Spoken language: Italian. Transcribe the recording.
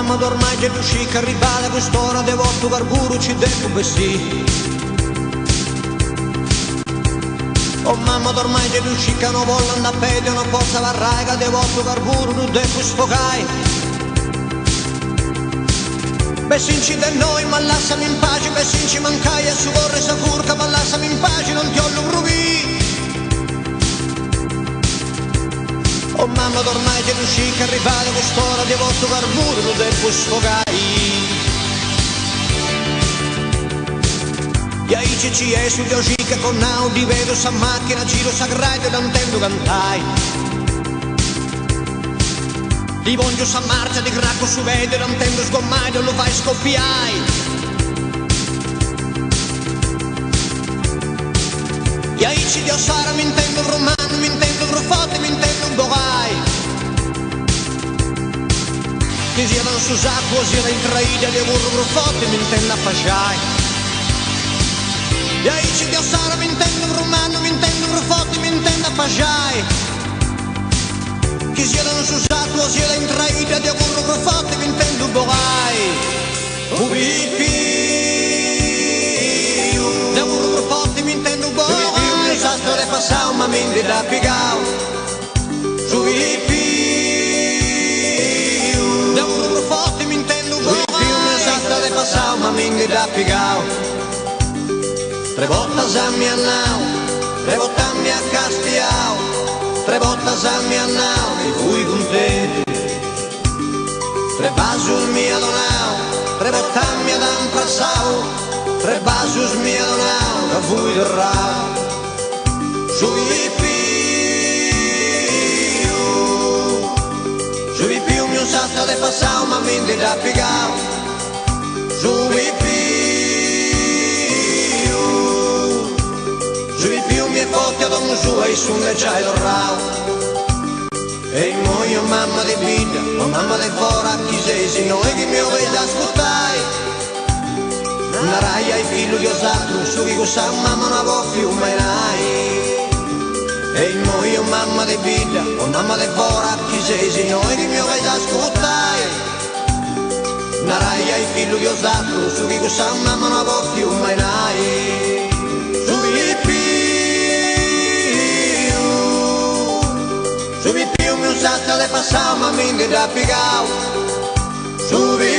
mamma ormai c'è riuscita a arrivare a quest'ora de vostro carburo ci devo besì. Oh mamma ormai c'è riuscita non voglio andare a pedio non posso varrai che de vostro carburo non devo sfogare. Bessinci da noi ma lasciami in pace, bessinci mancai e su vorre sa furca ma lasciami in pace non ti ho l'urubi. Oh mamma ormai c'è riuscita a arrivare a quest'ora di vostro carburo lo devo sfogare. E ai ci è su Diocica con Audi vedo sa macchina giro sagrato e non intendo cantai. Di voglio sa marcia di gracco su vede non intendo sgommai non lo fai scoppiai. E ai ci di Ossara mi intendo romano mi intendo forte mi intendo bogai. Che sia non su sacco sia in traida di burro forte mi intendo affasciai. E ai ci di Ossara mi intendo romano mi intendo forte mi intendo affasciai. Che sia non su sacco sia in traida di burro forte mi intendo bogai. Ubipi di burro forte mi intendo bogai. La storia passata ma mi da piegao su i più da un forte mi intendo buono la storia passata ma mi da piegao. Tre volte a mi annao tre volte mi a castiao tre volte a mi annao e fui contento. Tre basus mi adonao tre volte mi ad amprassao tre basus mi adonao e fui derrao. Sui più mio salto de passao ma mi da piegao. Sui più mi fotti ad un su e su me c'hai l'orrao. E mo io mamma di vita, o mamma di fora chi sei se noi che mi ovei da ascoltai. Una raia ai figli di osatro, su che cosa mamma non avevo più mai nai. E mo io mamma di vita, o mamma di fora chi sei se noi che mi ovei da ascoltai. Una raia ai figli di osatro, su che cosa mamma non avevo più mai nai. Su vi più mi usato le passao ma mi da piegao. Su vi